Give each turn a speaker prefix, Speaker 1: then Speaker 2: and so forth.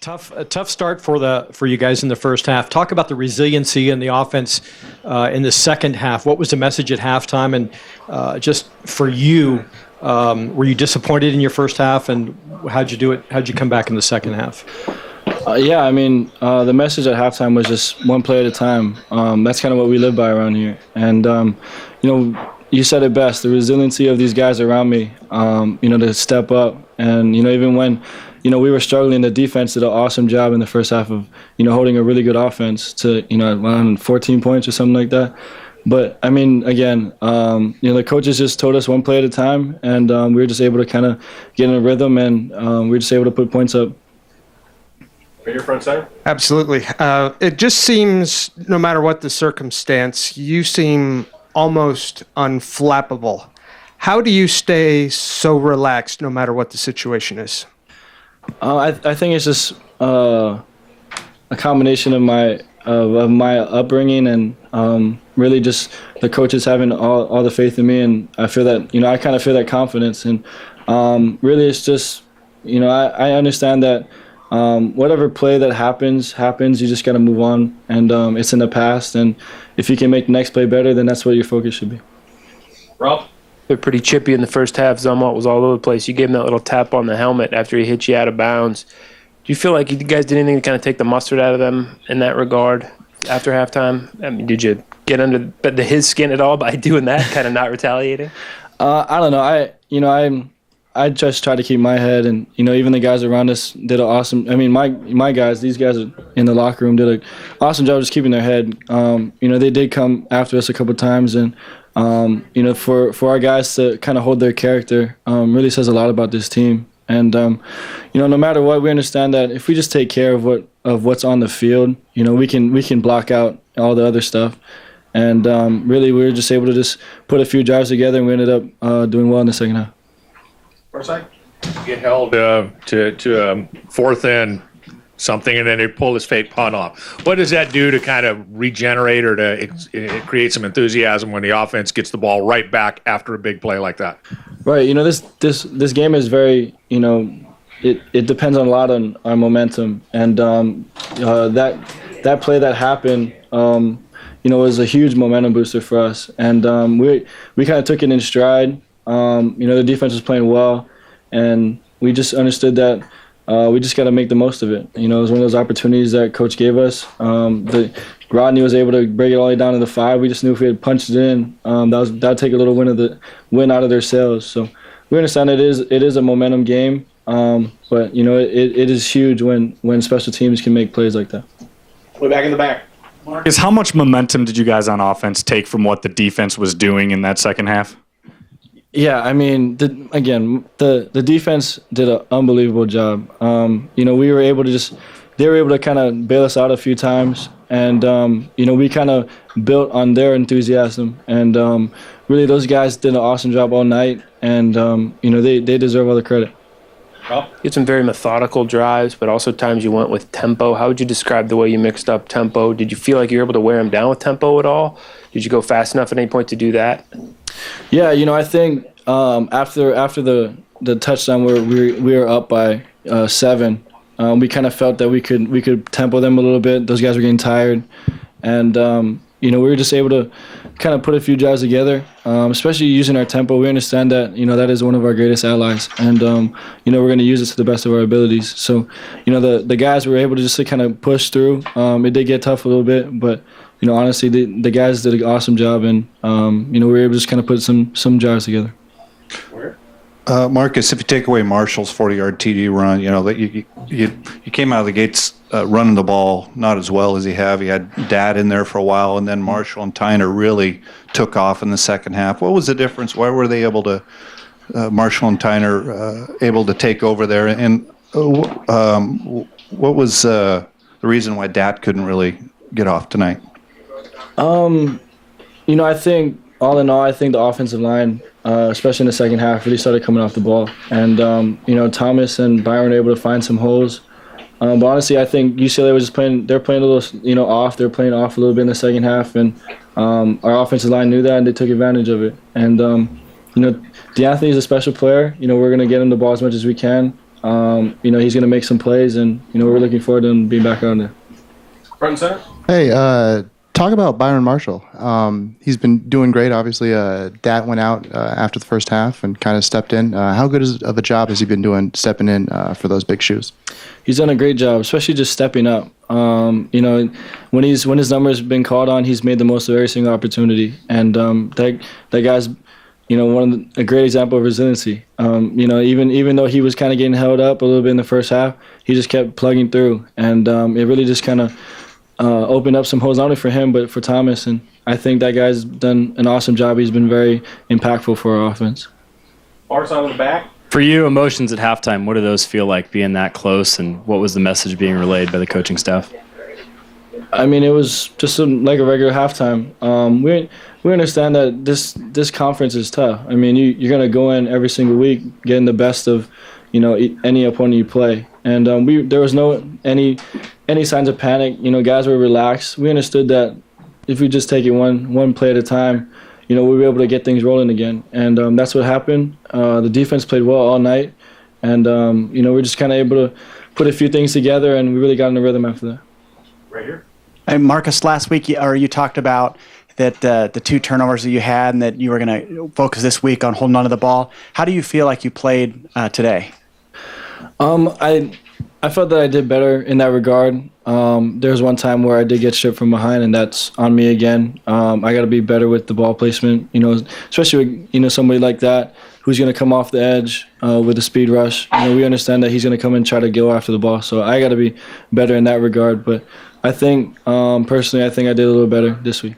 Speaker 1: A tough start for you guys in the first half. Talk about the resiliency in the offense in the second half. What was the message at halftime? And just for you, were you disappointed in your first half? And how'd you do it? How'd you come back in the second half?
Speaker 2: The message at halftime was just one play at a time. That's kind of what we live by around here. And, you said it best, the resiliency of these guys around me, to step up. And, even when, we were struggling, the defense did an awesome job in the first half of, holding a really good offense to, 14 points or something like that. But, the coaches just told us one play at a time, and we were just able to kind of get in a rhythm, and we were just able to put points up.
Speaker 3: Your front center?
Speaker 4: Absolutely. It just seems, no matter what the circumstance, you seem almost unflappable. How do you stay so relaxed no matter what the situation is?
Speaker 2: I think it's just a combination of my upbringing and really just the coaches having all the faith in me, and I feel that I kind of feel that confidence, and really it's just I understand that whatever play that happens. You just got to move on, and it's in the past, and if you can make the next play better, then that's what your focus should be.
Speaker 3: Rob?
Speaker 5: They're pretty chippy in the first half. Zumwalt was all over the place. You gave him that little tap on the helmet after he hit you out of bounds. Do you feel like you guys did anything to kind of take the mustard out of them in that regard after halftime? I mean, did you get under his skin at all by doing that, kind of not retaliating?
Speaker 2: I don't know. I just try to keep my head, and even the guys around us did an awesome. I mean, my guys, these guys in the locker room did an awesome job just keeping their head. They did come after us a couple times, and for our guys to kind of hold their character really says a lot about this team. And no matter what, we understand that if we just take care of what's on the field, we can block out all the other stuff. And really, we were just able to just put a few drives together, and we ended up doing well in the second half.
Speaker 3: Get held to fourth and something, and then they pull this fake punt off. What does that do to kind of regenerate or to create some enthusiasm when the offense gets the ball right back after a big play like that?
Speaker 2: Right. This game is very, it depends a lot on our momentum, and that play that happened, was a huge momentum booster for us, and we kind of took it in stride. The defense was playing well, and we just understood that we just got to make the most of it. It was one of those opportunities that Coach gave us. Rodney was able to break it all the way down to the 5. We just knew if we had punched it in, that'd take a little win out of their sails. So we understand it is a momentum game, but it is huge when special teams can make plays like that.
Speaker 3: Way back in the back.
Speaker 6: Marcus, how much momentum did you guys on offense take from what the defense was doing in that second half?
Speaker 2: Yeah, I mean, the defense did an unbelievable job. They were able to kind of bail us out a few times, and we kind of built on their enthusiasm, and really those guys did an awesome job all night, and they deserve all the credit.
Speaker 5: You had some very methodical drives, but also times you went with tempo. How would you describe the way you mixed up tempo? Did you feel like you were able to wear them down with tempo at all? Did you go fast enough at any point to do that?
Speaker 2: Yeah, I think after the touchdown where we were up by 7, we kind of felt that we could tempo them a little bit. Those guys were getting tired, and we were just able to kind of put a few drives together, especially using our tempo. We understand that that is one of our greatest allies, and we're going to use it to the best of our abilities. So the guys were able to just kind of push through. It did get tough a little bit, but honestly, the guys did an awesome job, and we were able to just kind of put some drives together.
Speaker 7: Marcus, if you take away Marshall's 40-yard TD run, you came out of the gates running the ball not as well as you have. You had Dad in there for a while, and then Marshall and Tyner really took off in the second half. What was the difference? Why were they able to, Marshall and Tyner, able to take over there? And what was the reason why Dad couldn't really get off tonight?
Speaker 2: I think all in all, I think the offensive line, especially in the second half, really started coming off the ball. And, Thomas and Byron were able to find some holes. But honestly, I think UCLA was just they're playing a little, off. They're playing off a little bit in the second half. And our offensive line knew that, and they took advantage of it. And, DeAnthony is a special player. We're going to get him the ball as much as we can. he's going to make some plays, and we're looking forward to him being back on there.
Speaker 3: Front and center.
Speaker 8: Hey, talk about Byron Marshall. He's been doing great. Obviously, Dat went out after the first half and kind of stepped in. How good of a job has he been doing stepping in for those big shoes?
Speaker 2: He's done a great job, especially just stepping up. When his number's been called on, he's made the most of every single opportunity, and that guy's a great example of resiliency. Even though he was kind of getting held up a little bit in the first half, he just kept plugging through, and it really just kind of opened up some holes not only for him but for Thomas. And I think that guy's done an awesome job. He's been very impactful for our offense.
Speaker 3: Bars on the back.
Speaker 9: For you, emotions at halftime, what do those feel like being that close, and what was the message being relayed by the coaching staff?
Speaker 2: I mean, it was just like a regular halftime. We understand that this conference is tough. I mean, you're going to go in every single week getting the best of any opponent you play, and there was no any signs of panic. Guys were relaxed. We understood that if we just take it one play at a time, we'll be able to get things rolling again, and that's what happened. The defense played well all night, and we're just kind of able to put a few things together, and we really got in the rhythm after that.
Speaker 3: Right here.
Speaker 10: Hey, Marcus, last week you talked about that the 2 turnovers that you had, and that you were going to focus this week on holding on to the ball. How do you feel like you played today?
Speaker 2: I felt that I did better in that regard. There was one time where I did get stripped from behind, and that's on me again. I got to be better with the ball placement, especially with somebody like that who's going to come off the edge with a speed rush. We understand that he's going to come and try to go after the ball, so I got to be better in that regard. But I think, personally, I did a little better this week.